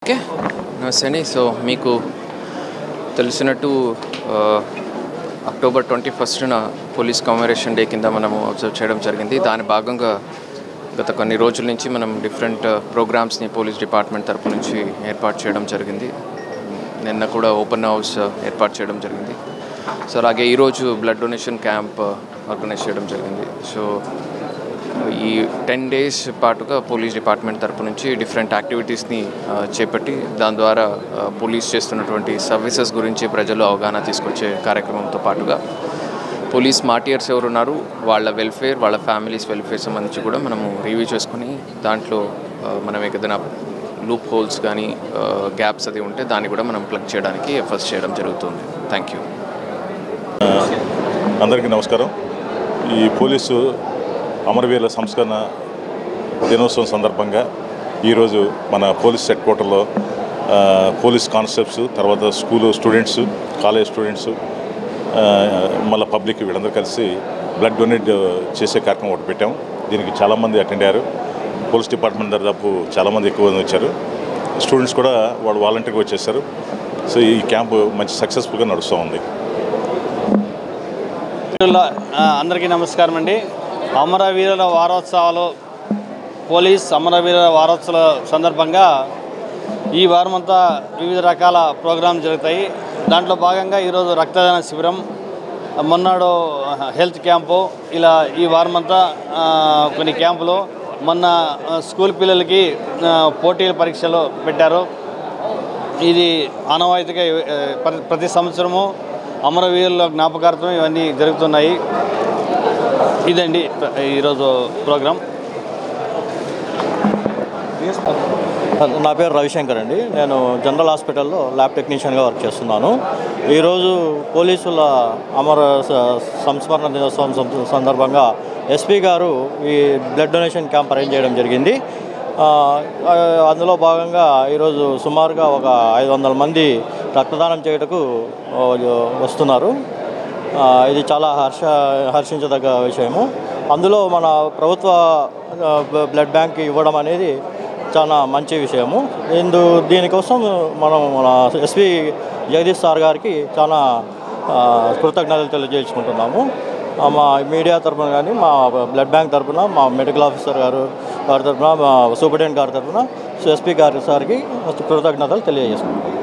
Okay నమస్తే అండి. So మీకు తెలిసినట్టు అక్టోబర్ 21న పోలీస్ కమెమరేషన్ డే కింద మనము అబ్జర్వ్ చేయడం జరిగింది. దాని భాగంగా గత కొన్ని రోజుల నుంచి మనం డిఫరెంట్ ప్రోగ్రామ్స్ని పోలీస్ డిపార్ట్మెంట్ తరపు నుంచి ఏర్పాటు చేయడం జరిగింది. నిన్న కూడా ఓపెన్ హౌస్ ఏర్పాటు చేయడం జరిగింది. సో అలాగే ఈరోజు బ్లడ్ డొనేషన్ క్యాంప్ ఆర్గనైజ్ చేయడం జరిగింది. సో ఈ 10 days పాటుగా పోలీస్ డిపార్ట్మెంట్ తరపు నుంచి డిఫరెంట్ యాక్టివిటీస్ని చేపట్టి దాని ద్వారా పోలీస్ చేస్తున్నటువంటి సర్వీసెస్ గురించి ప్రజలు అవగాహన తీసుకొచ్చే కార్యక్రమంతో పాటుగా పోలీస్ మార్టియర్స్ ఎవరున్నారు వాళ్ళ వెల్ఫేర్, వాళ్ళ ఫ్యామిలీస్ వెల్ఫేర్ సంబంధించి కూడా మనము రివ్యూ చేసుకుని దాంట్లో మనం ఏదైనా లూప్ హోల్స్ కానీ గ్యాప్స్ అది ఉంటే దాన్ని కూడా మనం ప్లగ్ చేయడానికి ఎఫర్ట్స్ చేయడం జరుగుతుంది. Thank you. అందరికీ నమస్కారం. ఈ పోలీసు అమరవీరుల సంస్కరణ దినోత్సవం సందర్భంగా ఈరోజు మన పోలీస్ హెడ్ క్వార్టర్లో పోలీస్ కానిస్టేబుల్స్, తర్వాత స్కూలు స్టూడెంట్స్, కాలేజ్ స్టూడెంట్స్, మళ్ళీ పబ్లిక్ వీళ్ళందరూ కలిసి బ్లడ్ డొనేట్ చేసే కార్యక్రమం ఒకటి పెట్టాం. దీనికి చాలామంది అటెండ్ అయ్యారు. పోలీస్ డిపార్ట్మెంట్ దాదాపు చాలామంది ఎక్కువ మంది వచ్చారు. స్టూడెంట్స్ కూడా వాళ్ళు వాలంటీర్గా వచ్చేసారు. సో ఈ క్యాంపు మంచి సక్సెస్ఫుల్గా నడుస్తూ ఉంది. అందరికీ నమస్కారం అండి. అమరవీరుల వారోత్సవాలు, పోలీస్ అమరవీరుల వారోత్సవాల సందర్భంగా ఈ వారం అంతా వివిధ రకాల ప్రోగ్రాంలు జరుగుతాయి. దాంట్లో భాగంగా ఈరోజు రక్తదాన శిబిరం, మొన్నాడు హెల్త్ క్యాంపు, ఇలా ఈ వారం అంతా కొన్ని క్యాంపులు. మొన్న స్కూల్ పిల్లలకి పోటీల పరీక్షలు పెట్టారు. ఇది ఆనవాయితీగా ప్రతి సంవత్సరము అమరవీరుల జ్ఞాపకార్థం ఇవన్నీ జరుగుతున్నాయి. ఇదండి ఈరోజు ప్రోగ్రాం. నా పేరు రవిశంకర్ అండి. నేను జనరల్ హాస్పిటల్లో ల్యాబ్ టెక్నీషియన్గా వర్క్ చేస్తున్నాను. ఈరోజు పోలీసుల అమర సంస్మరణ దినోత్సవం సందర్భంగా ఎస్పీ గారు ఈ బ్లడ్ డొనేషన్ క్యాంప్ అరేంజ్ చేయడం జరిగింది. అందులో భాగంగా ఈరోజు సుమారుగా ఒక 500 మంది రక్తదానం చేయటకు వస్తున్నారు. ఇది చాలా హర్షించదగ్గ విషయము. అందులో మన ప్రభుత్వ బ్లడ్ బ్యాంక్ ఇవ్వడం అనేది చాలా మంచి విషయము. దీనికోసం మన ఎస్పీ జగదీష్ సార్ గారికి చాలా కృతజ్ఞతలు తెలియజేసుకుంటున్నాము. మా మీడియా తరఫున కానీ, మా బ్లడ్ బ్యాంక్ తరఫున, మా మెడికల్ ఆఫీసర్ గారి తరఫున, మా సూపరింటెండెంట్ గారి తరఫున ఎస్పీ గారి సార్కి కృతజ్ఞతలు తెలియజేసుకుంటున్నాము.